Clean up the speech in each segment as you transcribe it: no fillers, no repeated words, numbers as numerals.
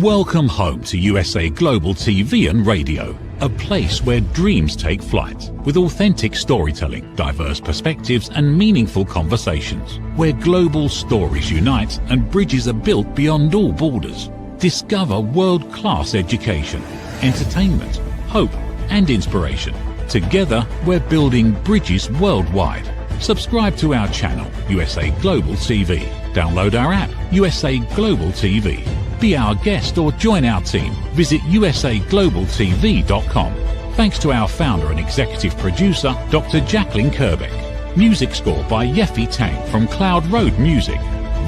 Welcome home to USA Global TV and Radio, a place where dreams take flight, with authentic storytelling, diverse perspectives and meaningful conversations, where global stories unite and bridges are built beyond all borders. Discover world-class education, entertainment, hope and inspiration. Together, we're building bridges worldwide. Subscribe to our channel, USA Global TV. Download our app, USA Global TV. Be our guest or join our team. Visit usaglobaltv.com. Thanks to our founder and executive producer, Dr. Jacalyn Kerbeck. Music score by Yeffy Tang from Cloud Road Music.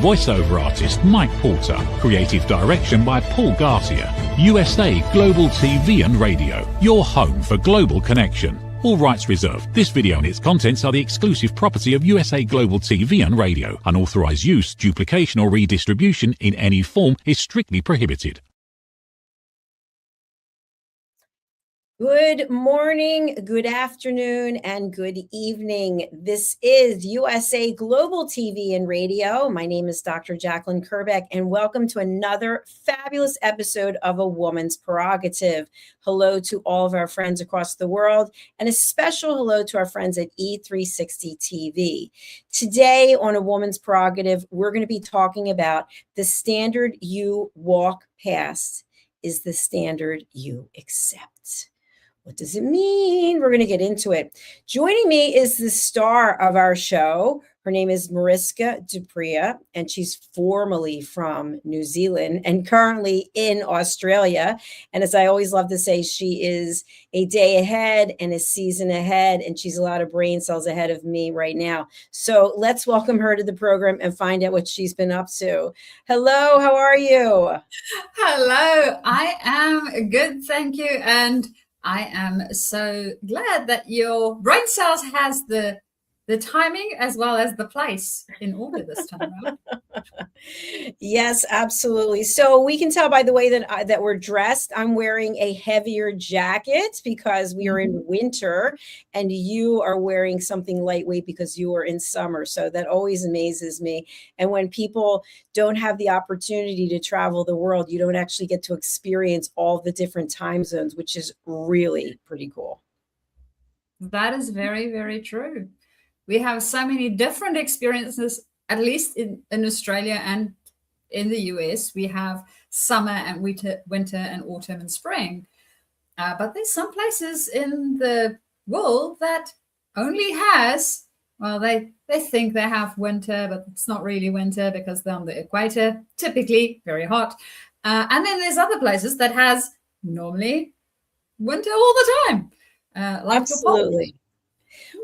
Voiceover artist Mike Porter. Creative direction by Paul Garcia. USA Global TV and Radio, your home for global connection. All rights reserved. This video and its contents are the exclusive property of USA Global TV and Radio. Unauthorized use, duplication or redistribution in any form is strictly prohibited. Good morning, good afternoon, and good evening. This is USA Global TV and Radio. My name is Dr. Jacalyn Kerbeck, and welcome to another fabulous episode of A Woman's Prerogative. Hello to all of our friends across the world, and a special hello to our friends at E360 TV. Today on A Woman's Prerogative, we're going to be talking about the standard you walk past is the standard you accept. What does it mean? We're going to get into it. Joining me is the star of our show. Her name is Mariska, and she's formerly from New Zealand and currently in Australia. And as I always love to say, she is a day ahead and a season ahead, and she's a lot of brain cells ahead of me right now. So let's welcome her to the program and find out what she's been up to. Hello, how are you? Hello, I am good, thank you. And I am so glad that your brain cells has the timing as well as the place in order this time around. Yes, absolutely. So we can tell by the way that we're dressed. I'm wearing a heavier jacket because we are in winter, and you are wearing something lightweight because you are in summer. So that always amazes me. And when people don't have the opportunity to travel the world, you don't actually get to experience all the different time zones, which is really pretty cool. That is very, very true. We have so many different experiences, at least in Australia and in the US. We have summer and winter and autumn and spring. But there's some places in the world that only has, well, they think they have winter, but it's not really winter because they're on the equator, typically very hot. And then there's other places that has normally winter all the time. Like Absolutely.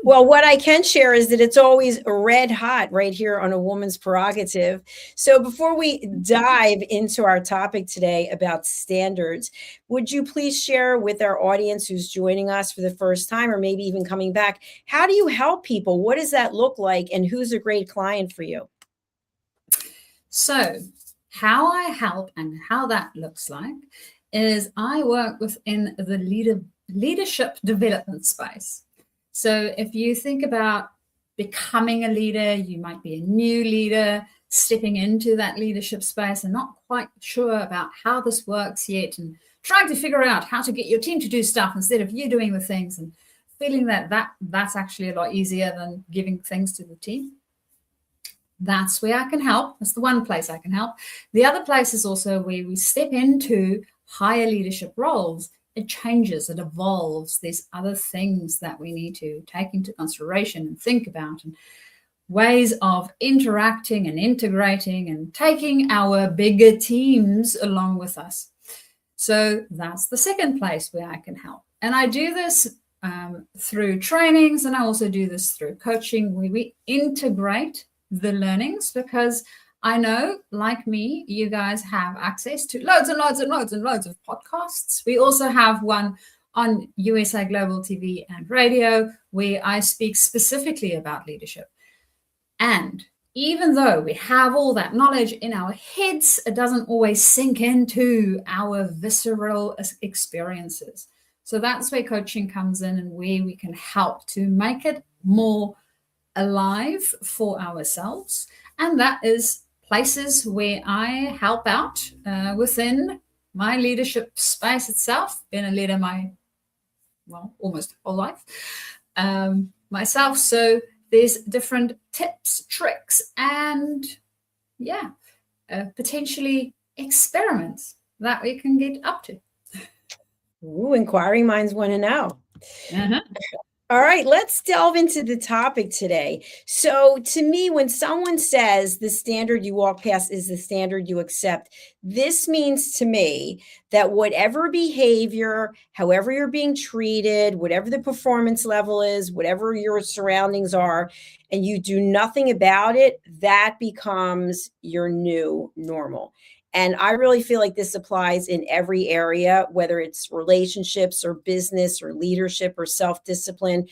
Well, what I can share is that it's always red hot right here on A Woman's Prerogative. So before we dive into our topic today about standards, would you please share with our audience who's joining us for the first time or maybe even coming back, how do you help people? What does that look like? And who's a great client for you? So how I help and how that looks like is I work within the leadership development space. So if you think about becoming a leader, you might be a new leader stepping into that leadership space and not quite sure about how this works yet and trying to figure out how to get your team to do stuff instead of you doing the things and feeling that's actually a lot easier than giving things to the team. That's where I can help. That's the one place I can help. The other place is also where we step into higher leadership roles. It changes, it evolves. There's other things that we need to take into consideration and think about, and ways of interacting and integrating and taking our bigger teams along with us. So that's the second place where I can help. And I do this through trainings, and I also do this through coaching, where we integrate the learnings, because I know, like me, you guys have access to loads and loads and loads and loads of podcasts. We also have one on USA Global TV and Radio where I speak specifically about leadership. And even though we have all that knowledge in our heads, it doesn't always sink into our visceral experiences. So that's where coaching comes in, and where we can help to make it more alive for ourselves. And that is places where I help out within my leadership space itself, been a leader almost whole life myself. So there's different tips, tricks, and potentially experiments that we can get up to. Ooh, inquiring minds want to know. Uh-huh. All right, let's delve into the topic today. So, to me, when someone says the standard you walk past is the standard you accept, this means to me that whatever behavior, however you're being treated, whatever the performance level is, whatever your surroundings are, and you do nothing about it, that becomes your new normal. And I really feel like this applies in every area, whether it's relationships or business or leadership or self-discipline.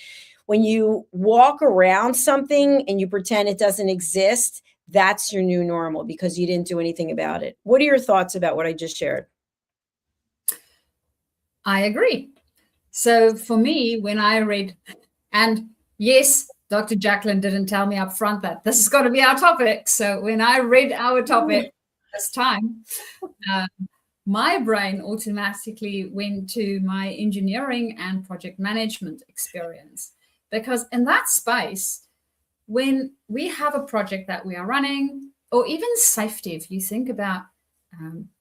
When you walk around something and you pretend it doesn't exist, that's your new normal because you didn't do anything about it. What are your thoughts about what I just shared? I agree. So for me, when I read, and yes, Dr. Jacalyn didn't tell me up front that this is going to be our topic. So when I read our topic, this time, my brain automatically went to my engineering and project management experience, because in that space, when we have a project that we are running, or even safety, if you think about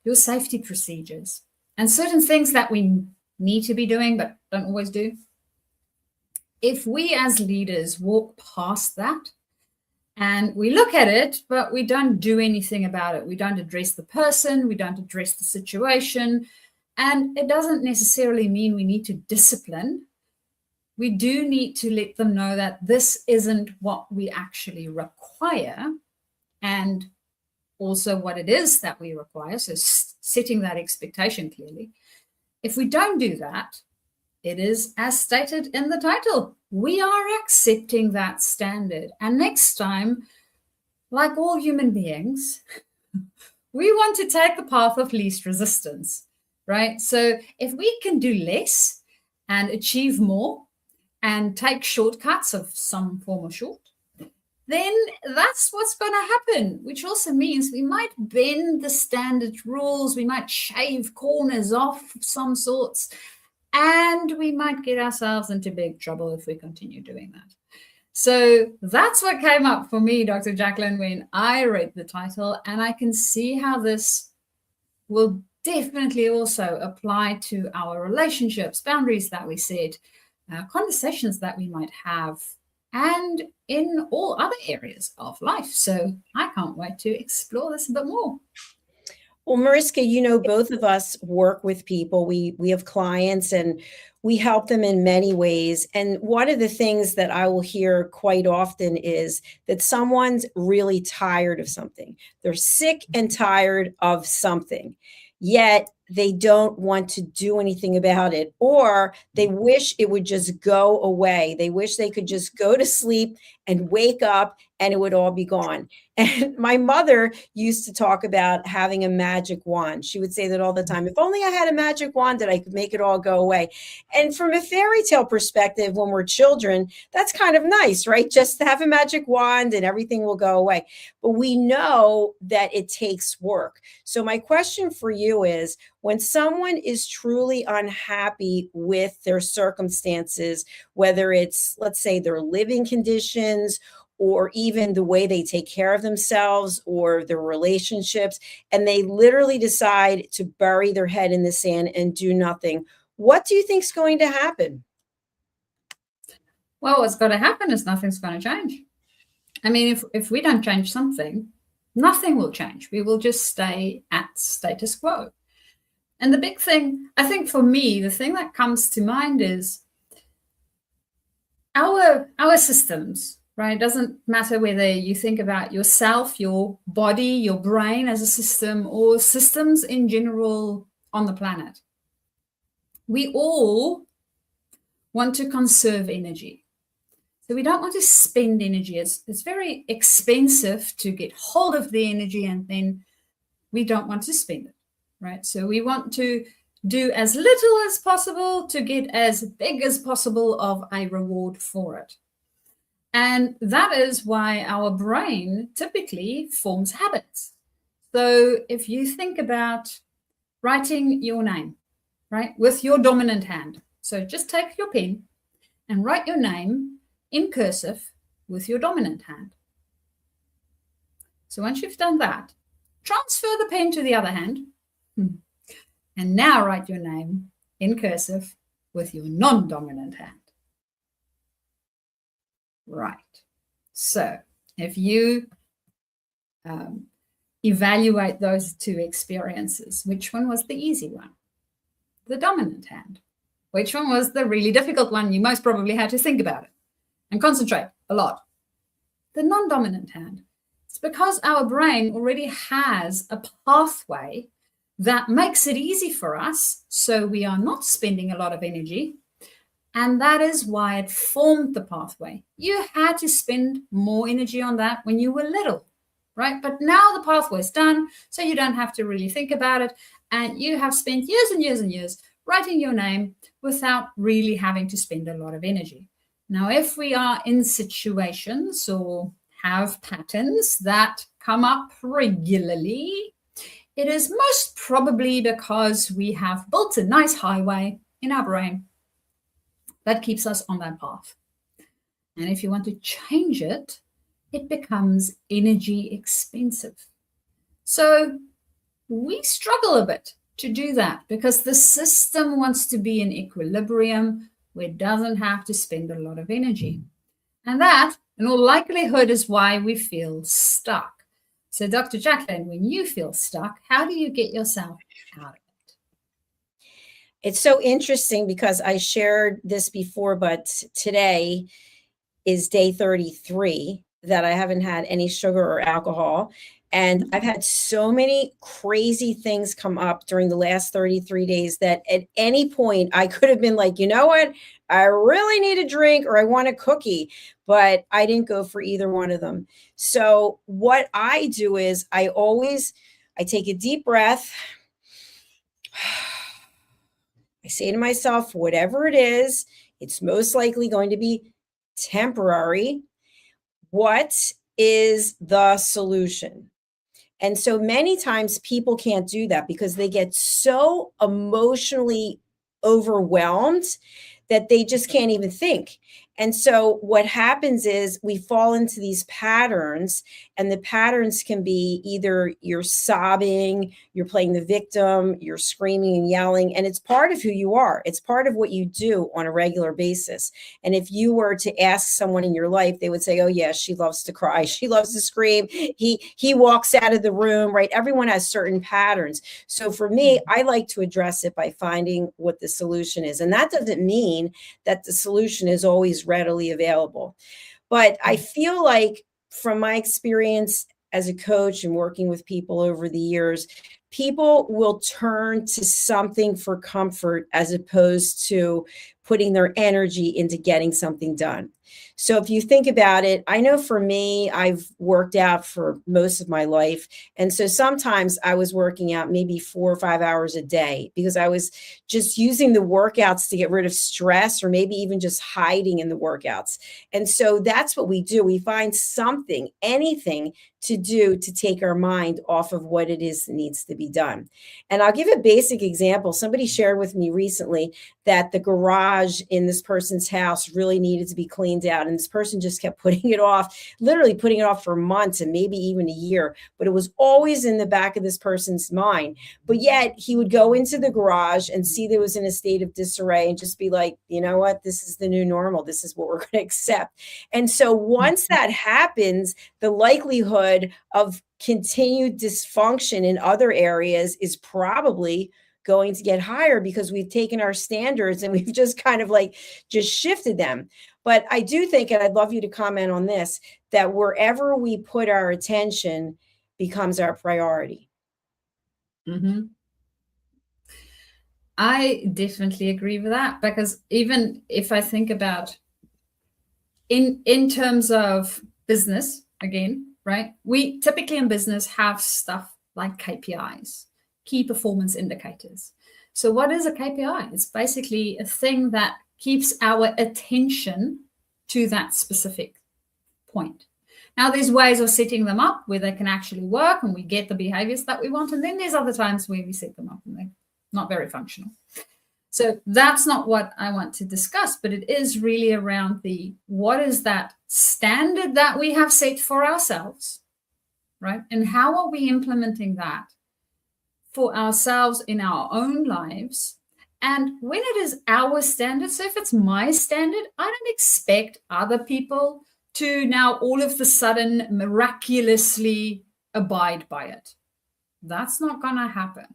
your safety procedures and certain things that we need to be doing but don't always do, if we as leaders walk past that, and we look at it, but we don't do anything about it. We don't address the person. We don't address the situation. And it doesn't necessarily mean we need to discipline. We do need to let them know that this isn't what we actually require, and also what it is that we require. So setting that expectation clearly. If we don't do that, it is as stated in the title. We are accepting that standard. And next time, like all human beings, we want to take the path of least resistance, right? So if we can do less and achieve more and take shortcuts of some form of short, then that's what's going to happen, which also means we might bend the standard rules, we might shave corners off of some sorts, and we might get ourselves into big trouble if we continue doing that. So that's what came up for me, Dr. Jacalyn, when I read the title, and I can see how this will definitely also apply to our relationships, boundaries that we set, conversations that we might have, and in all other areas of life. So I can't wait to explore this a bit more. Well, Mariska, both of us work with people. We have clients and we help them in many ways. And one of the things that I will hear quite often is that someone's really tired of something. They're sick and tired of something, yet they don't want to do anything about it, or they wish it would just go away. They wish they could just go to sleep and wake up and it would all be gone. And my mother used to talk about having a magic wand. She would say that all the time. If only I had a magic wand that I could make it all go away. And from a fairy tale perspective, when we're children, that's kind of nice, right? Just to have a magic wand and everything will go away. But we know that it takes work. So my question for you is, when someone is truly unhappy with their circumstances, whether it's, let's say, their living conditions, or even the way they take care of themselves or their relationships, and they literally decide to bury their head in the sand and do nothing, what do you think is going to happen? Well, what's going to happen is nothing's going to change. I mean, if we don't change something, nothing will change. We will just stay at status quo. And the big thing, I think for me, the thing that comes to mind is our systems, right? It doesn't matter whether you think about yourself, your body, your brain as a system, or systems in general on the planet. We all want to conserve energy. So we don't want to spend energy. It's very expensive to get hold of the energy, and then we don't want to spend it, right? So we want to do as little as possible to get as big as possible of a reward for it. And that is why our brain typically forms habits. So if you think about writing your name, right, with your dominant hand. So just take your pen and write your name in cursive with your dominant hand. So once you've done that, transfer the pen to the other hand, and now write your name in cursive with your non-dominant hand. Right. So if you evaluate those two experiences, which one was the easy one? The dominant hand. Which one was the really difficult one? You most probably had to think about it and concentrate a lot. The non-dominant hand. It's because our brain already has a pathway that makes it easy for us, so we are not spending a lot of energy. And that is why it formed the pathway. You had to spend more energy on that when you were little, right? But now the pathway is done, so you don't have to really think about it. And you have spent years and years and years writing your name without really having to spend a lot of energy. Now, if we are in situations or have patterns that come up regularly, it is most probably because we have built a nice highway in our brain that keeps us on that path. And if you want to change it, it becomes energy expensive. So we struggle a bit to do that because the system wants to be in equilibrium where it doesn't have to spend a lot of energy. And that, in all likelihood, is why we feel stuck. So Dr. Jacalyn, when you feel stuck, how do you get yourself out of it? It's so interesting because I shared this before, but today is day 33 that I haven't had any sugar or alcohol. And I've had so many crazy things come up during the last 33 days that at any point I could have been like, you know what? I really need a drink or I want a cookie, but I didn't go for either one of them. So what I do is I take a deep breath. I say to myself, whatever it is, it's most likely going to be temporary. What is the solution? And so many times people can't do that because they get so emotionally overwhelmed that they just can't even think. And so what happens is we fall into these patterns, and the patterns can be either you're sobbing, you're playing the victim, you're screaming and yelling, and it's part of who you are. It's part of what you do on a regular basis. And if you were to ask someone in your life, they would say, oh yeah, she loves to cry. She loves to scream. He walks out of the room, right? Everyone has certain patterns. So for me, I like to address it by finding what the solution is. And that doesn't mean that the solution is always readily available. But I feel like from my experience as a coach and working with people over the years, people will turn to something for comfort as opposed to putting their energy into getting something done. So if you think about it, I know for me, I've worked out for most of my life. And so sometimes I was working out maybe 4 or 5 hours a day because I was just using the workouts to get rid of stress or maybe even just hiding in the workouts. And so that's what we do. We find something, anything to do to take our mind off of what it is that needs to be done. And I'll give a basic example. Somebody shared with me recently that the garage in this person's house really needed to be cleaned out. And this person just kept putting it off, literally putting it off for months and maybe even a year. But it was always in the back of this person's mind. But yet he would go into the garage and see that it was in a state of disarray and just be like, you know what, this is the new normal. This is what we're going to accept. And so once that happens, the likelihood of continued dysfunction in other areas is probably going to get higher because we've taken our standards and we've just kind of like just shifted them. But I do think, and I'd love you to comment on this, that wherever we put our attention becomes our priority. Mm-hmm. I definitely agree with that, because even if I think about in terms of business, again, right? We typically in business have stuff like KPIs, key performance indicators. So what is a KPI? It's basically a thing that keeps our attention to that specific point. Now, there's ways of setting them up where they can actually work and we get the behaviors that we want. And then there's other times where we set them up and they're not very functional. So that's not what I want to discuss, but it is really around what is that standard that we have set for ourselves, right? And how are we implementing that for ourselves in our own lives? And when it is our standard, so if it's my standard, I don't expect other people to now all of a sudden miraculously abide by it. That's not going to happen,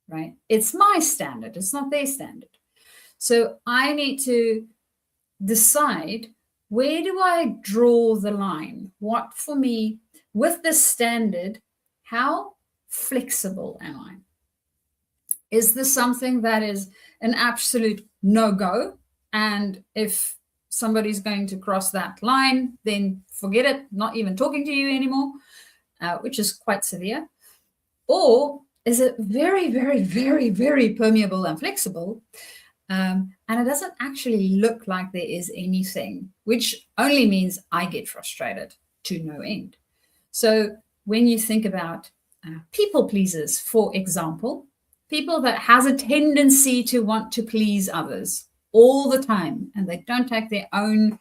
right? It's my standard. It's not their standard. So I need to decide, where do I draw the line? What, for me, with this standard, how flexible am I? Is this something that is an absolute no-go? And if somebody's going to cross that line, then forget it, not even talking to you anymore, which is quite severe. Or is it very, very, very, very permeable and flexible? And it doesn't actually look like there is anything, which only means I get frustrated to no end. So when you think about people pleasers, for example, people that has a tendency to want to please others all the time, and they don't take their own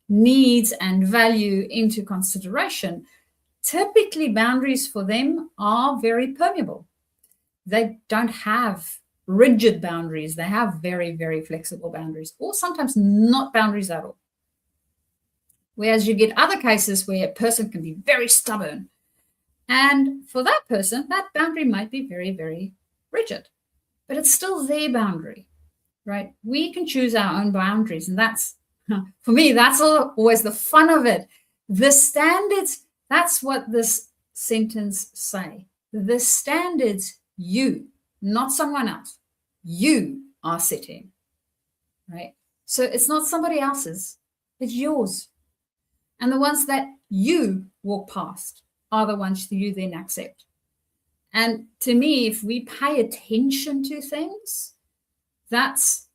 needs and value into consideration, typically boundaries for them are very permeable. They don't have rigid boundaries. They have very, very flexible boundaries, or sometimes not boundaries at all. Whereas you get other cases where a person can be very stubborn. And for that person, that boundary might be very, very rigid, but it's still their boundary, right? We can choose our own boundaries. And that's, for me, that's always the fun of it. The standards, that's what this sentence say. The standards, you, not someone else, you are setting, right? So it's not somebody else's, it's yours. And the ones that you walk past are the ones that you then accept. And to me, if we pay attention to things, that's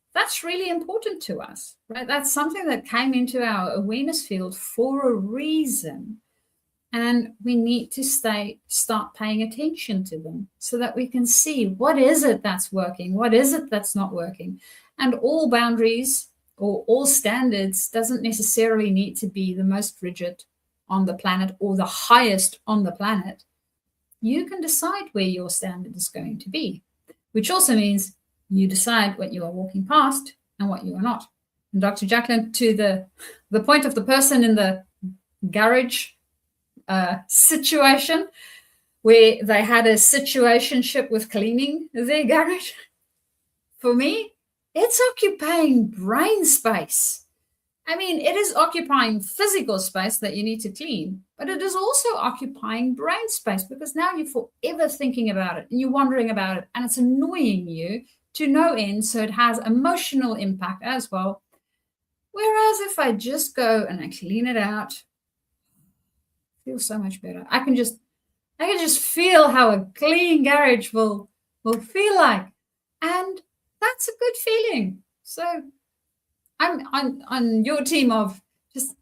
really important to us, right? That's something that came into our awareness field for a reason. And we need to start paying attention to them so that we can see, what is it that's working? What is it that's not working? And all boundaries or all standards doesn't necessarily need to be the most rigid on the planet or the highest on the planet. You can decide where your standard is going to be, which also means you decide what you are walking past and what you are not. And Dr. Jacalyn, to the point of the person in the garage situation where they had a situationship with cleaning their garage, for me, it's occupying brain space. I mean, it is occupying physical space that you need to clean, but it is also occupying brain space because now you're forever thinking about it and you're wondering about it and it's annoying you to no end. So it has emotional impact as well. Whereas if I just go and I clean it out, it feels so much better. I can just feel how a clean garage will feel like. And that's a good feeling. So I'm on your team of just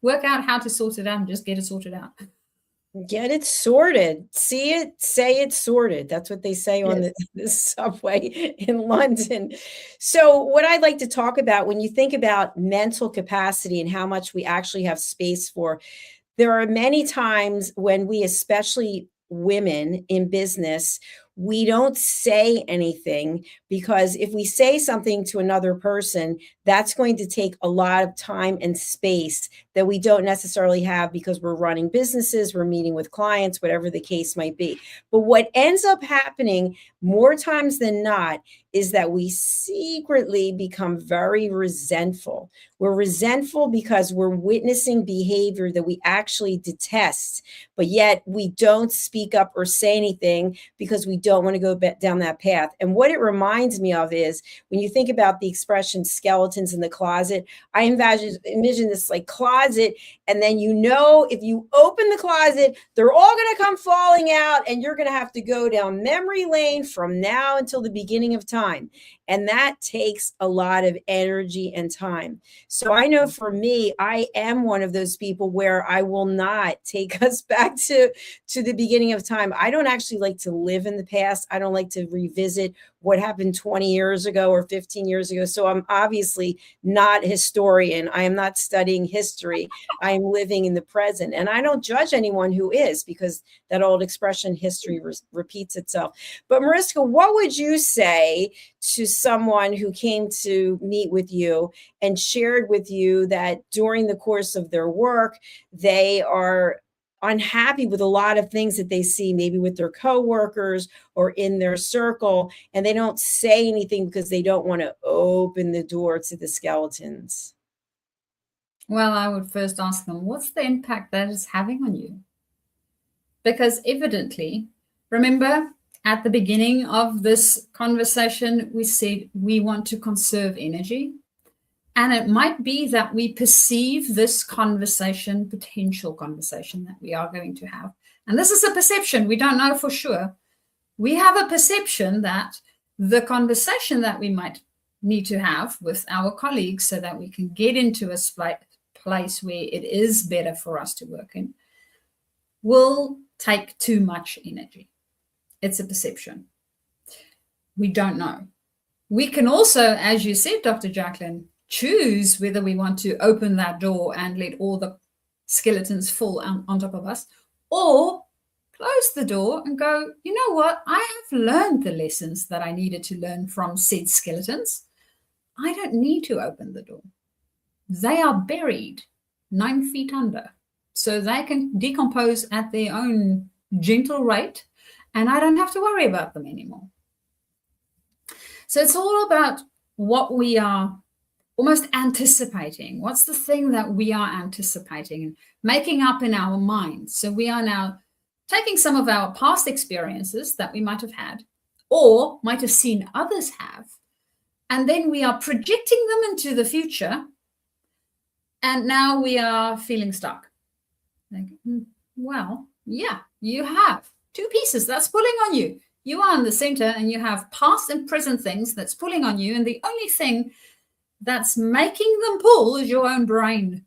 work out how to sort it out and just get it sorted out. Get it sorted. See it, say it's sorted. That's what they say on the subway in London. So what I'd like to talk about, when you think about mental capacity and how much we actually have space for, there are many times when we, especially women in business, we don't say anything because if we say something to another person, that's going to take a lot of time and space that we don't necessarily have because we're running businesses, we're meeting with clients, whatever the case might be. But what ends up happening more times than not is that we secretly become very resentful. We're resentful because we're witnessing behavior that we actually detest, but yet we don't speak up or say anything because we don't want to go down that path. And what it reminds me of is when you think about the expression skeletons in the closet, I envision this like closet. And then, if you open the closet, they're all going to come falling out and you're going to have to go down memory lane from now until the beginning of time. And that takes a lot of energy and time. So I know for me, I am one of those people where I will not take us back to the beginning of time. I don't actually like to live in the past. I don't like to revisit what happened 20 years ago or 15 years ago. So I'm obviously not a historian. I am not studying history. I am living in the present. And I don't judge anyone who is, because that old expression, history repeats itself. But Mariska, what would you say to someone who came to meet with you and shared with you that during the course of their work, they are unhappy with a lot of things that they see, maybe with their coworkers or in their circle, and they don't say anything because they don't want to open the door to the skeletons? Well, I would first ask them, what's the impact that is having on you? Because evidently, remember at the beginning of this conversation, we said we want to conserve energy. And it might be that we perceive this conversation, potential conversation that we are going to have. And this is a perception. We don't know for sure. We have a perception that the conversation that we might need to have with our colleagues so that we can get into a place where it is better for us to work in will take too much energy. It's a perception. We don't know. We can also, as you said, Dr. Jacalyn, choose whether we want to open that door and let all the skeletons fall on top of us, or close the door and go, you know what? I have learned the lessons that I needed to learn from said skeletons. I don't need to open the door. They are buried 9 feet under, so they can decompose at their own gentle rate, and I don't have to worry about them anymore. So it's all about what we are almost anticipating. What's the thing that we are anticipating and making up in our minds? So we are now taking some of our past experiences that we might have had or might have seen others have, and then we are projecting them into the future, and now we are feeling stuck. Like, well, yeah, you have 2 pieces that's pulling on you. You are in the center and you have past and present things that's pulling on you, and the only thing that's making them pull is your own brain,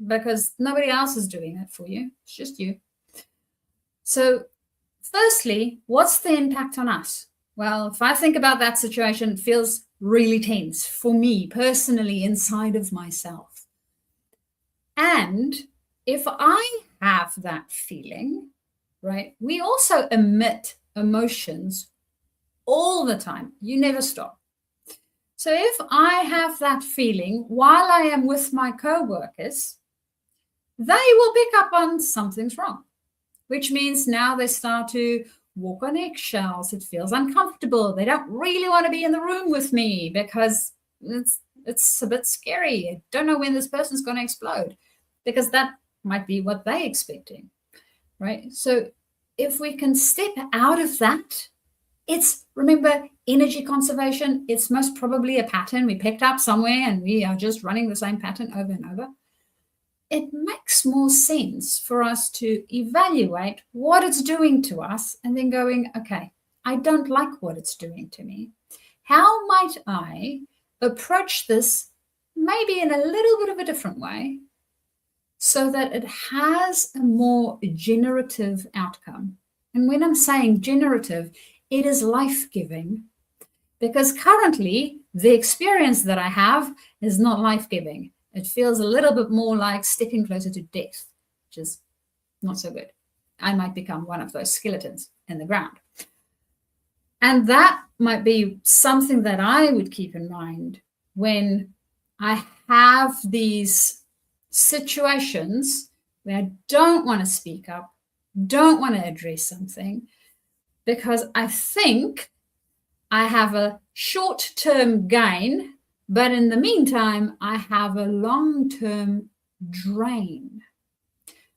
because nobody else is doing it for you. It's just you. So firstly, what's the impact on us? Well, if I think about that situation, it feels really tense for me personally inside of myself. And if I have that feeling, right, we also emit emotions all the time. You never stop. So if I have that feeling while I am with my co-workers, they will pick up on something's wrong, which means now they start to walk on eggshells. It feels uncomfortable. They don't really want to be in the room with me because it's a bit scary. I don't know when this person's going to explode, because that might be what they're expecting, right? So if we can step out of that, remember, energy conservation, it's most probably a pattern we picked up somewhere and we are just running the same pattern over and over. It makes more sense for us to evaluate what it's doing to us and then going, okay, I don't like what it's doing to me. How might I approach this maybe in a little bit of a different way so that it has a more generative outcome? And when I'm saying generative, it is life-giving, because currently the experience that I have is not life-giving. It feels a little bit more like stepping closer to death, which is not so good. I might become one of those skeletons in the ground. And that might be something that I would keep in mind when I have these situations where I don't want to speak up, don't want to address something, because I think I have a short-term gain, but in the meantime, I have a long-term drain.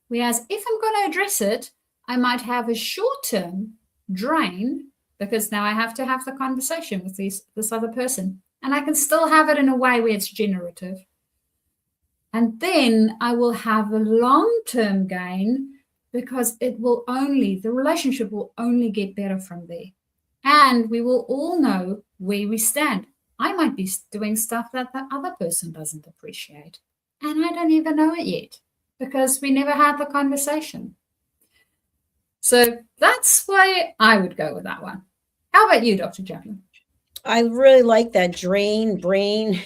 Whereas if I'm going to address it, I might have a short-term drain, because now I have to have the conversation with this other person, and I can still have it in a way where it's generative. And then I will have a long-term gain, because the relationship will only get better from there. And we will all know where we stand. I might be doing stuff that the other person doesn't appreciate. And I don't even know it yet because we never had the conversation. So that's why I would go with that one. How about you, Dr. Jacalyn? I really like that drain brain.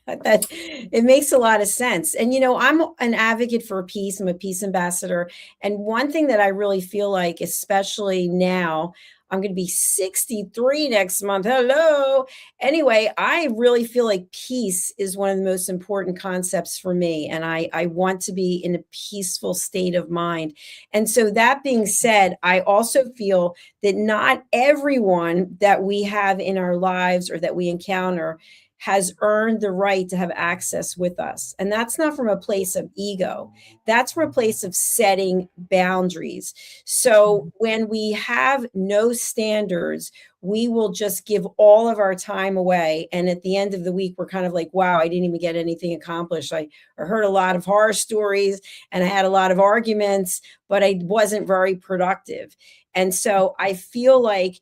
That it makes a lot of sense. And, I'm an advocate for peace. I'm a peace ambassador. And one thing that I really feel like, especially now, I'm going to be 63 next month. Hello. Anyway, I really feel like peace is one of the most important concepts for me. And I want to be in a peaceful state of mind. And so that being said, I also feel that not everyone that we have in our lives or that we encounter has earned the right to have access with us. And that's not from a place of ego. That's from a place of setting boundaries. So when we have no standards, we will just give all of our time away. And at the end of the week, we're kind of like, wow, I didn't even get anything accomplished. I heard a lot of horror stories and I had a lot of arguments, but I wasn't very productive. And so I feel like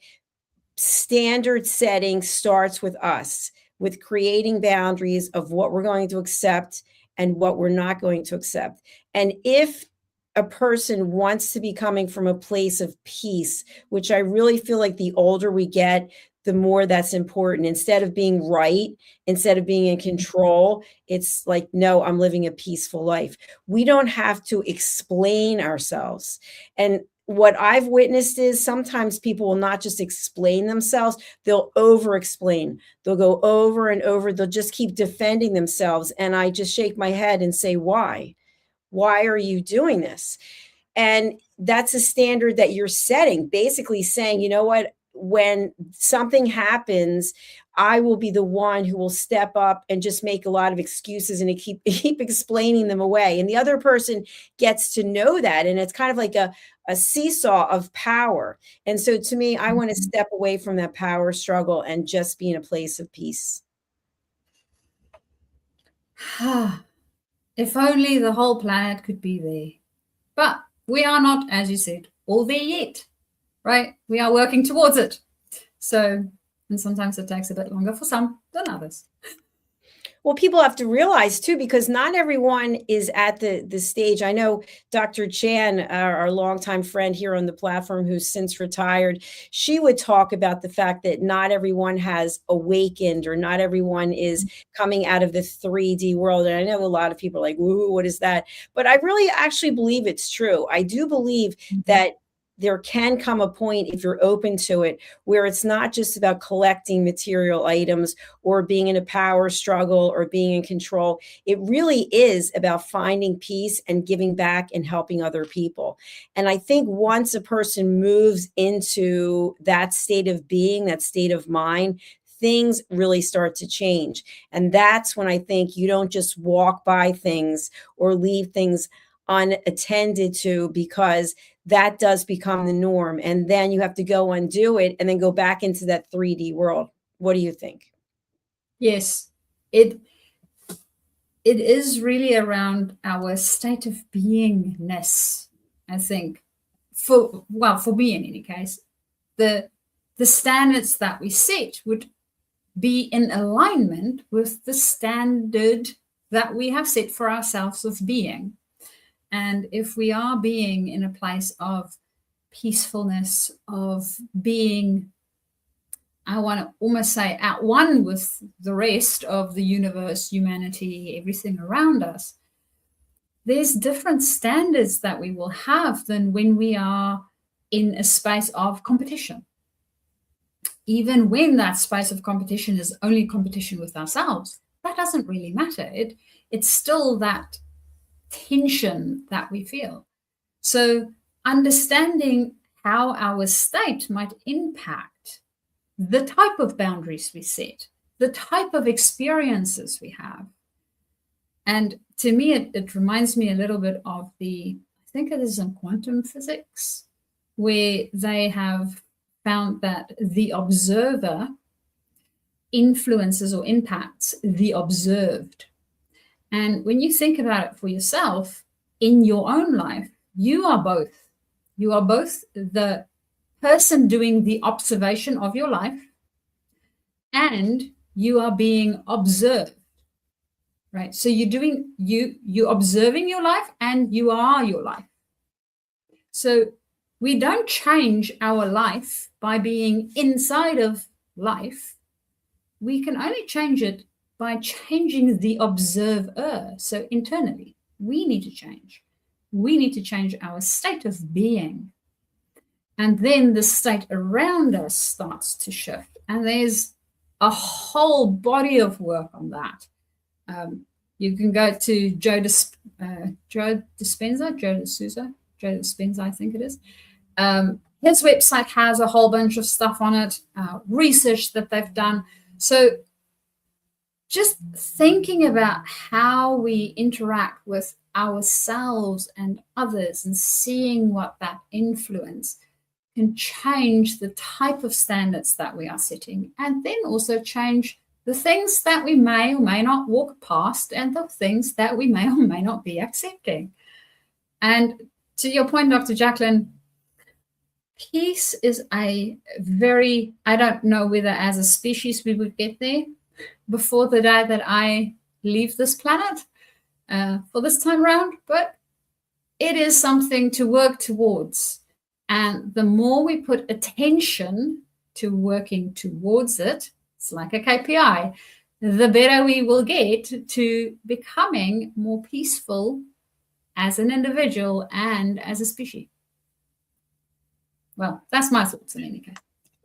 standard setting starts with us, with creating boundaries of what we're going to accept and what we're not going to accept. And if a person wants to be coming from a place of peace, which I really feel like the older we get, the more that's important. Instead of being right, instead of being in control, it's like, no, I'm living a peaceful life. We don't have to explain ourselves. And what I've witnessed is sometimes people will not just explain themselves, they'll over explain. They'll go over and over. They'll just keep defending themselves. And I just shake my head and say, why? Why are you doing this? And that's a standard that you're setting, basically saying, you know what, when something happens, I will be the one who will step up and just make a lot of excuses and keep explaining them away. And the other person gets to know that. And it's kind of like a seesaw of power. And so to me, I want to step away from that power struggle and just be in a place of peace. If only the whole planet could be there. But we are not, as you said, all there yet, right? We are working towards it. So, and sometimes it takes a bit longer for some than others. Well, people have to realize too, because not everyone is at the stage. I know Dr. Chan, our longtime friend here on the platform, who's since retired, she would talk about the fact that not everyone has awakened or not everyone is coming out of the 3D world. And I know a lot of people are like, woo, what is that? But I really actually believe it's true. I do believe that there can come a point, if you're open to it, where it's not just about collecting material items or being in a power struggle or being in control. It really is about finding peace and giving back and helping other people. And I think once a person moves into that state of being, that state of mind, things really start to change. And that's when I think you don't just walk by things or leave things unattended to, because that does become the norm. And then you have to go undo it and then go back into that 3D world. What do you think? Yes, it is really around our state of beingness, I think. For me in any case, the standards that we set would be in alignment with the standard that we have set for ourselves of being. And if we are being in a place of peacefulness, of being, I want to almost say, at one with the rest of the universe, humanity, everything around us, there's different standards that we will have than when we are in a space of competition. Even when that space of competition is only competition with ourselves, that doesn't really matter. It's still that tension that we feel. So understanding how our state might impact the type of boundaries we set, the type of experiences we have. And to me, it reminds me a little bit of I think it is in quantum physics, where they have found that the observer influences or impacts the observed. And when you think about it for yourself, in your own life, you are both. You are both the person doing the observation of your life, and you are being observed, right? So you're observing your life and you are your life. So we don't change our life by being inside of life. We can only change it by changing the observer. So internally, we need to change. We need to change our state of being. And then the state around us starts to shift. And there's a whole body of work on that. You can go to Joe Dispenza, I think it is. His website has a whole bunch of stuff on it, research that they've done. So just thinking about how we interact with ourselves and others and seeing what that influence can change the type of standards that we are setting, and then also change the things that we may or may not walk past and the things that we may or may not be accepting. And to your point, Dr. Jacalyn, peace is a very, I don't know whether as a species we would get there before the day that I leave this planet for this time around, but it is something to work towards. And the more we put attention to working towards it, it's like a KPI, the better we will get to becoming more peaceful as an individual and as a species. Well, that's my thoughts in any case.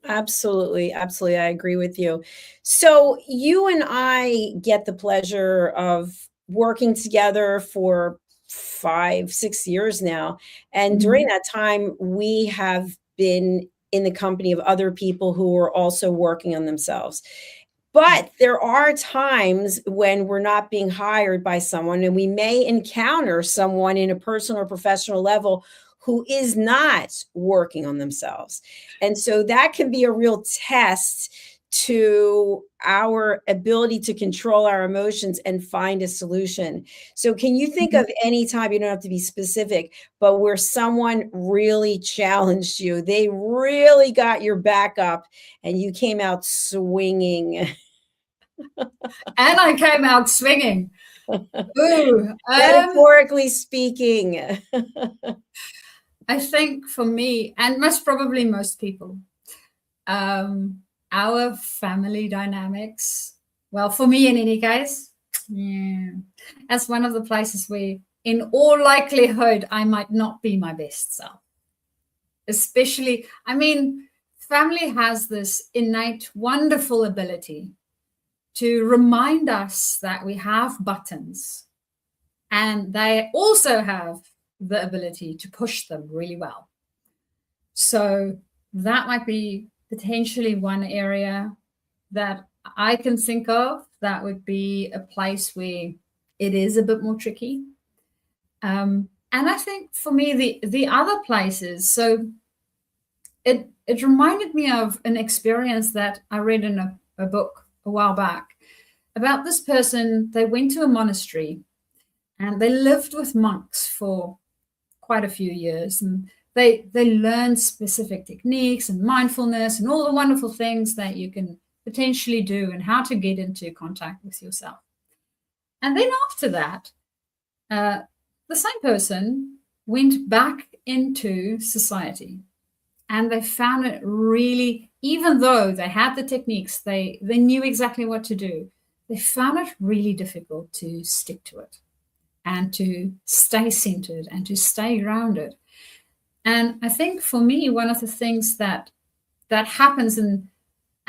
Absolutely. Absolutely. I agree with you. So you and I get the pleasure of working together for 5-6 years now. And during that time, we have been in the company of other people who are also working on themselves. But there are times when we're not being hired by someone, and we may encounter someone in a personal or professional level who is not working on themselves. And so that can be a real test to our ability to control our emotions and find a solution. So can you think of any time, you don't have to be specific, but where someone really challenged you, they really got your back up and you came out swinging? And I came out swinging. Ooh, metaphorically speaking. I think for me, and most probably most people, our family dynamics, well, for me in any case, that's one of the places where, in all likelihood, I might not be my best self. Especially, I mean, family has this innate, wonderful ability to remind us that we have buttons, and they also have the ability to push them really well. So that might be potentially one area that I can think of that would be a place where it is a bit more tricky. And I think for me, the other places, so it reminded me of an experience that I read in a book a while back about this person. They went to a monastery and they lived with monks for quite a few years, and they learned specific techniques and mindfulness and all the wonderful things that you can potentially do and how to get into contact with yourself. And then after that, the same person went back into society, and they found it really, even though they had the techniques, they knew exactly what to do, they found it really difficult to stick to it and to stay centered and to stay grounded. And I think for me, one of the things that happens, and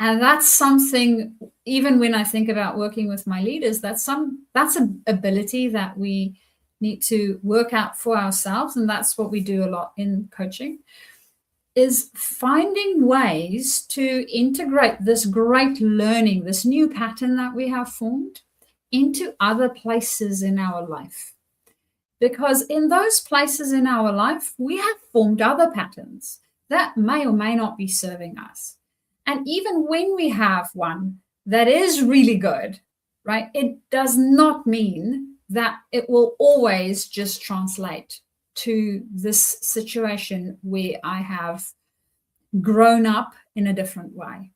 that's something, even when I think about working with my leaders, that's an ability that we need to work out for ourselves. And that's what we do a lot in coaching, is finding ways to integrate this great learning, this new pattern that we have formed, into other places in our life. Because in those places in our life, we have formed other patterns that may or may not be serving us. And even when we have one that is really good, right, it does not mean that it will always just translate to this situation where I have grown up in a different way.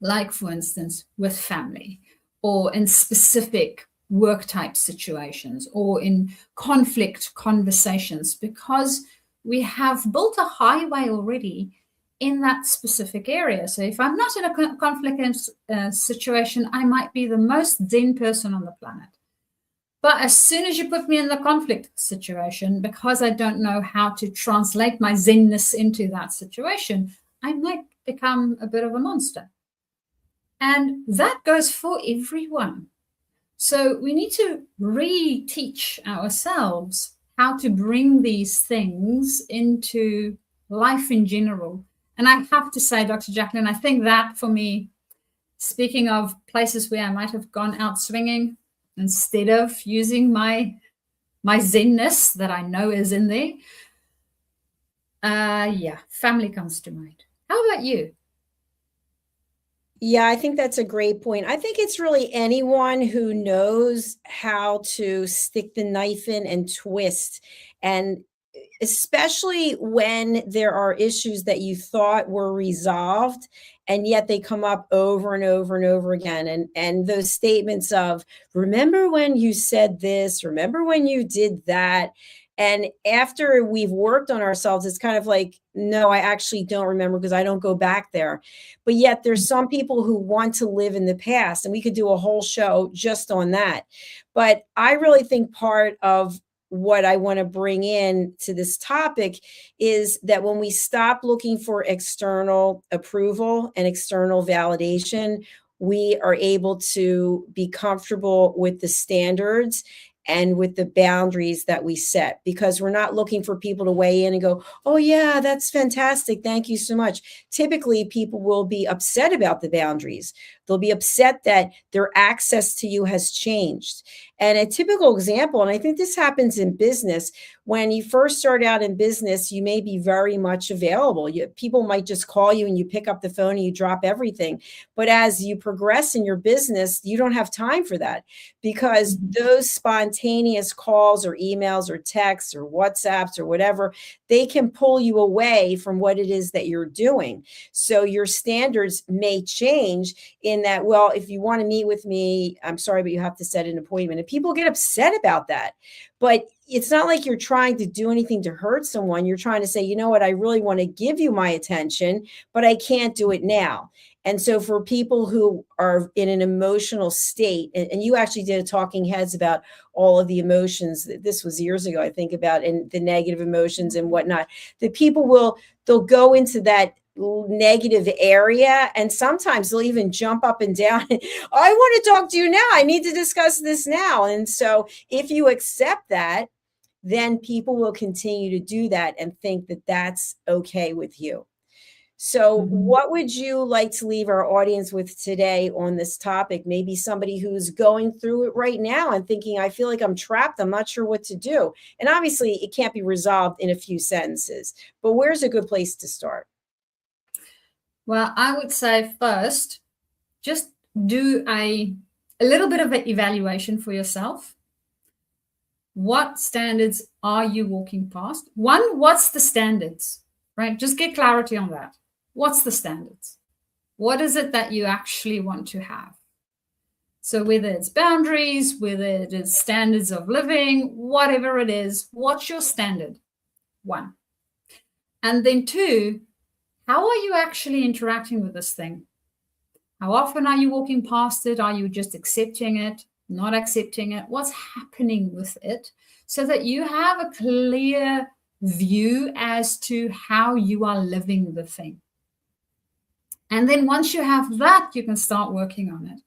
like, for instance, with family or in specific work type situations or in conflict conversations, because we have built a highway already in that specific area. So if I'm not in a conflict situation, I might be the most zen person on the planet. But as soon as you put me in the conflict situation, because I don't know how to translate my zenness into that situation, I might become a bit of a monster. And that goes for everyone. So we need to reteach ourselves how to bring these things into life in general. And I have to say, Dr. Jacalyn, I think that for me, speaking of places where I might have gone out swinging, instead of using my zenness that I know is in there, family comes to mind. How about you? Yeah, I think that's a great point. I think it's really anyone who knows how to stick the knife in and twist, and especially when there are issues that you thought were resolved and yet they come up over and over and over again, and those statements of, remember when you said this, remember when you did that. And after we've worked on ourselves, it's kind of like, no, I actually don't remember because I don't go back there. But yet there's some people who want to live in the past, and we could do a whole show just on that. But I really think part of what I want to bring in to this topic is that when we stop looking for external approval and external validation, we are able to be comfortable with the standards and with the boundaries that we set, because we're not looking for people to weigh in and go, oh yeah, that's fantastic, thank you so much. Typically, people will be upset about the boundaries. They'll be upset that their access to you has changed. And a typical example, and I think this happens in business, when you first start out in business, you may be very much available. People might just call you and you pick up the phone and you drop everything. But as you progress in your business, you don't have time for that, because those spontaneous calls or emails or texts or WhatsApps or whatever, they can pull you away from what it is that you're doing. So your standards may change in that, well, if you want to meet with me, I'm sorry, but you have to set an appointment. And people get upset about that. But it's not like you're trying to do anything to hurt someone. You're trying to say, you know what, I really want to give you my attention, but I can't do it now. And so for people who are in an emotional state, and you actually did a talking heads about all of the emotions, this was years ago, I think, about and the negative emotions and whatnot, that people they'll go into that negative area, and sometimes they'll even jump up and down. I want to talk to you now. I need to discuss this now. And so if you accept that, then people will continue to do that and think that that's okay with you. So what would you like to leave our audience with today on this topic? Maybe somebody who's going through it right now and thinking, I feel like I'm trapped. I'm not sure what to do. And obviously it can't be resolved in a few sentences, but where's a good place to start? Well, I would say first, just do a little bit of an evaluation for yourself. What standards are you walking past? One, what's the standards, right? Just get clarity on that. What's the standards? What is it that you actually want to have? So whether it's boundaries, whether it is standards of living, whatever it is, what's your standard? One. And then two, how are you actually interacting with this thing? How often are you walking past it? Are you just accepting it, not accepting it? What's happening with it? So that you have a clear view as to how you are living the thing. And then once you have that, you can start working on it.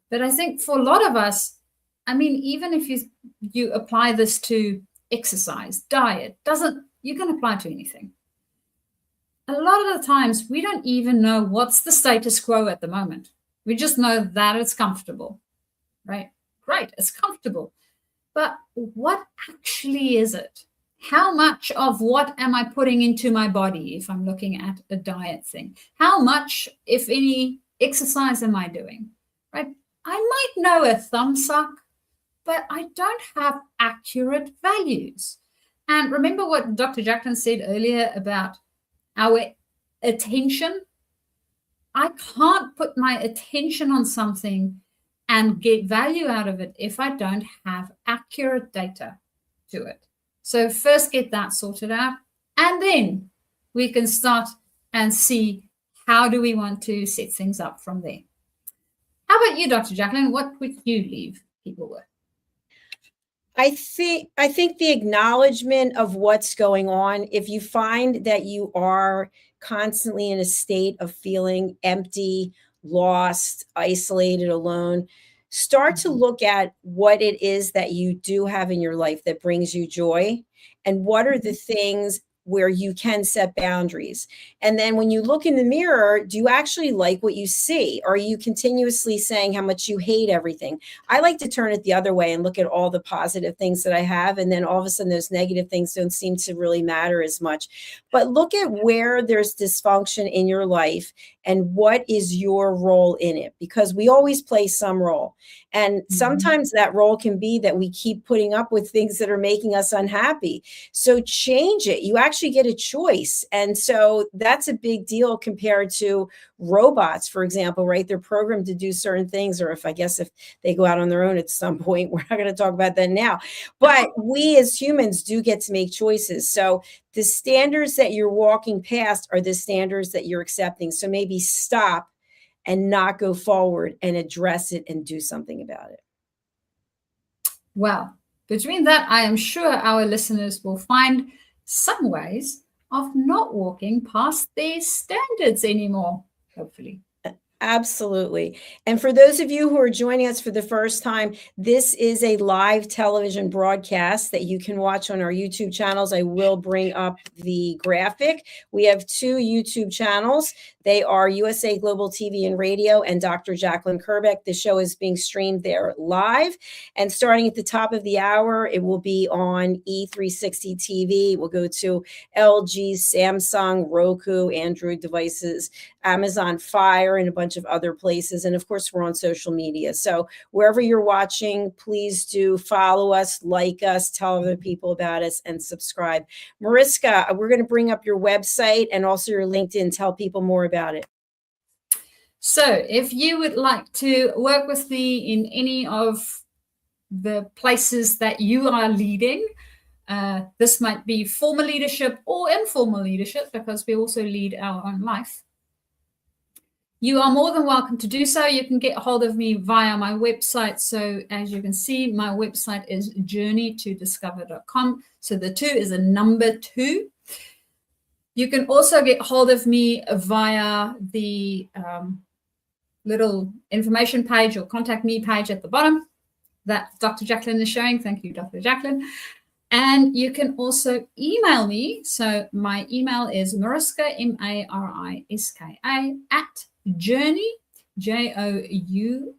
But I think for a lot of us, I mean, even if you apply this to exercise, diet, you can apply to anything. A lot of the times, we don't even know what's the status quo at the moment. We just know that it's comfortable, right? Great, it's comfortable. But what actually is it? How much of what am I putting into my body if I'm looking at a diet thing? How much, if any, exercise am I doing, right? I might know a thumb suck, but I don't have accurate values. And remember what Dr. Jacalyn said earlier about our attention. I can't put my attention on something and get value out of it if I don't have accurate data to it. So first get that sorted out, and then we can start and see how do we want to set things up from there. How about you, Dr. Jacalyn? What would you leave people with? I think the acknowledgement of what's going on, if you find that you are constantly in a state of feeling empty, lost, isolated, alone, start to look at what it is that you do have in your life that brings you joy, and what are the things where you can set boundaries. And then when you look in the mirror, do you actually like what you see? Or are you continuously saying how much you hate everything? I like to turn it the other way and look at all the positive things that I have. And then all of a sudden those negative things don't seem to really matter as much. But look at where there's dysfunction in your life and what is your role in it, because we always play some role. And sometimes that role can be that we keep putting up with things that are making us unhappy. So change it. You actually get a choice. And so that's a big deal compared to robots, for example, right? They're programmed to do certain things, or if they go out on their own at some point, we're not going to talk about that now. But we as humans do get to make choices. So the standards that you're walking past are the standards that you're accepting. So maybe stop and not go forward and address it and do something about it. Well, between that, I am sure our listeners will find some ways of not walking past their standards anymore, hopefully. Absolutely. And for those of you who are joining us for the first time, this is a live television broadcast that you can watch on our YouTube channels. I will bring up the graphic. We have 2 YouTube channels. They are USA Global TV and Radio and Dr. Jacalyn Kerbeck. The show is being streamed there live. And starting at the top of the hour, it will be on E360 TV. We'll go to LG, Samsung, Roku, Android devices, Amazon Fire, and a bunch of other places. And of course, we're on social media. So wherever you're watching, please do follow us, like us, tell other people about us, and subscribe. Mariska, we're going to bring up your website and also your LinkedIn. Tell people more about it. So if you would like to work with me in any of the places that you are leading, this might be formal leadership or informal leadership, because we also lead our own life. You are more than welcome to do so. You can get a hold of me via my website. So as you can see, my website is journeytodiscover.com. So the 2 is a number 2. You can also get hold of me via the little information page or contact me page at the bottom that Dr. Jacalyn is showing. Thank you, Dr. Jacalyn. And you can also email me. So my email is Mariska, Mariska, at journey, journey, 2,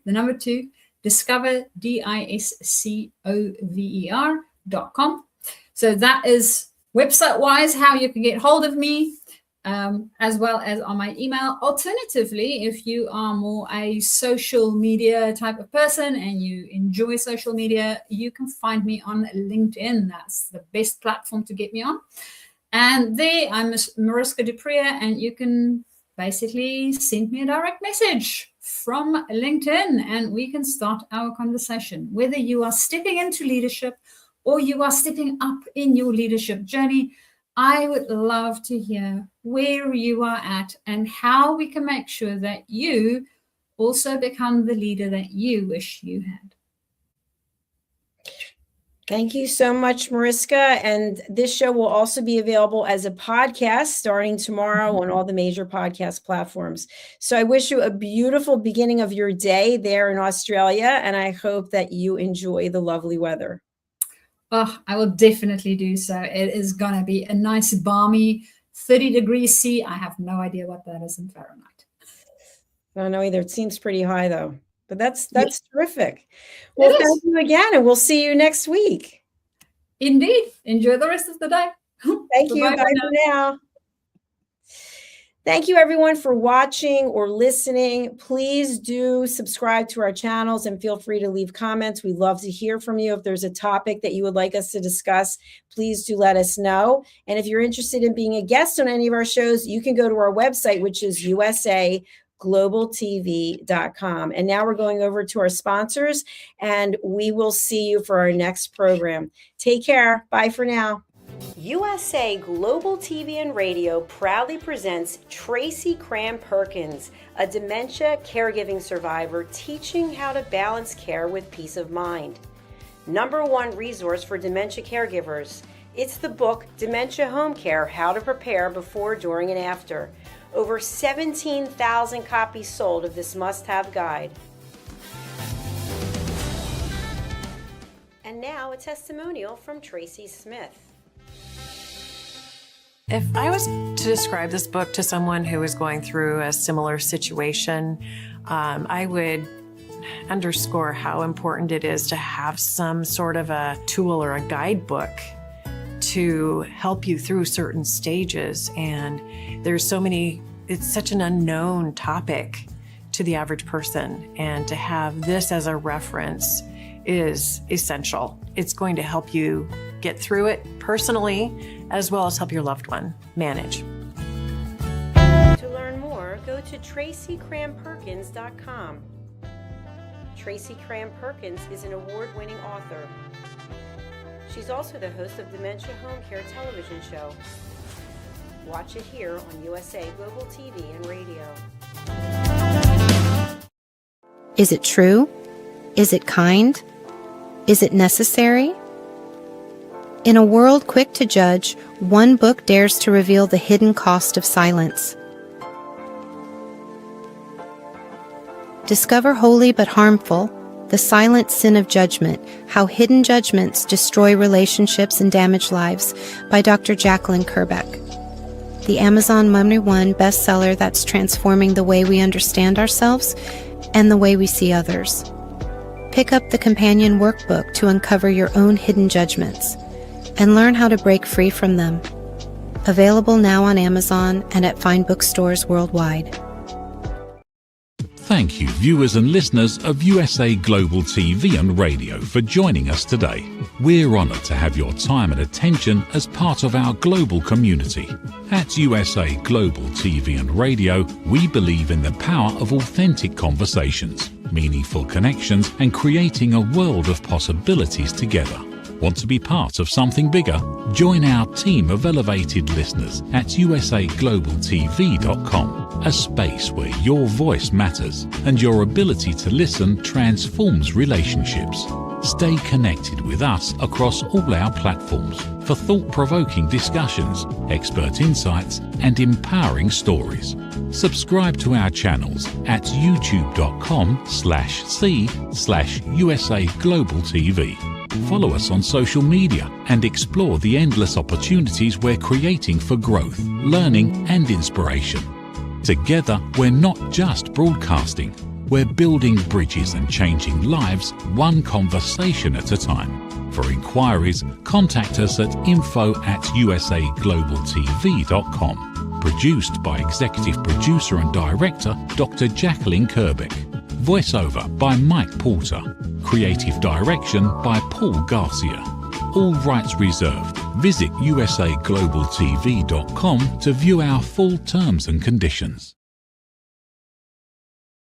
the number 2, discover, discover.com. So that is website-wise how you can get hold of me, as well as on my email. Alternatively, if you are more a social media type of person and you enjoy social media, you can find me on LinkedIn. That's the best platform to get me on. And there, I'm Mariska Dupree, and you can basically send me a direct message from LinkedIn, and we can start our conversation. Whether you are stepping into leadership or you are stepping up in your leadership journey, I would love to hear where you are at and how we can make sure that you also become the leader that you wish you had. Thank you so much, Mariska. And this show will also be available as a podcast starting tomorrow on all the major podcast platforms. So I wish you a beautiful beginning of your day there in Australia, and I hope that you enjoy the lovely weather. Oh, I will definitely do so. It is going to be a nice, balmy 30 degrees C. I have no idea what that is in Fahrenheit. I don't know either. It seems pretty high, though. But that's terrific. Well, thank you again, and we'll see you next week. Indeed. Enjoy the rest of the day. Thank you. Bye for now. Thank you everyone for watching or listening. Please do subscribe to our channels and feel free to leave comments. We love to hear from you. If there's a topic that you would like us to discuss, please do let us know. And if you're interested in being a guest on any of our shows, you can go to our website, which is usaglobaltv.com. And now we're going over to our sponsors, and we will see you for our next program. Take care. Bye for now. USA Global TV and Radio proudly presents Tracy Cram-Perkins, a dementia caregiving survivor teaching how to balance care with peace of mind. #1 resource for dementia caregivers. It's the book Dementia Home Care: How to Prepare Before, During, and After. Over 17,000 copies sold of this must-have guide. And now a testimonial from Tracy Smith. If I was to describe this book to someone who is going through a similar situation, I would underscore how important it is to have some sort of a tool or a guidebook to help you through certain stages. And there's so many, it's such an unknown topic to the average person. And to have this as a reference is essential. It's going to help you get through it personally, as well as help your loved one manage. To learn more, go to tracycramperkins.com. Tracy Cram-Perkins is an award-winning author. She's also the host of Dementia Home Care television show. Watch it here on USA Global TV and Radio. Is it true? Is it kind? Is it necessary? In a world quick to judge, one book dares to reveal the hidden cost of silence. Discover Holy but Harmful: The Silent Sin of Judgment, How Hidden Judgments Destroy Relationships and Damage Lives by Dr. Jacalyn Kerbeck. The Amazon #1 bestseller that's transforming the way we understand ourselves and the way we see others. Pick up the companion workbook to uncover your own hidden judgments and learn how to break free from them. Available now on Amazon and at fine bookstores worldwide. Thank you, viewers and listeners of USA Global TV and Radio, for joining us today. We're honoured to have your time and attention as part of our global community. At USA Global TV and Radio, we believe in the power of authentic conversations, meaningful connections, and creating a world of possibilities together. Want to be part of something bigger? Join our team of elevated listeners at usaglobaltv.com, a space where your voice matters and your ability to listen transforms relationships. Stay connected with us across all our platforms for thought-provoking discussions, expert insights, and empowering stories. Subscribe to our channels at youtube.com/c/USAGlobalTV. Follow us on social media and explore the endless opportunities we're creating for growth, learning, and inspiration. Together, we're not just broadcasting, we're building bridges and changing lives one conversation at a time. For inquiries, contact us at info@usaglobaltv.com. Produced by Executive Producer and Director Dr. Jacalyn Kerbeck. Voiceover by Mike Porter. Creative direction by Paul Garcia. All rights reserved. Visit usaglobaltv.com to view our full terms and conditions.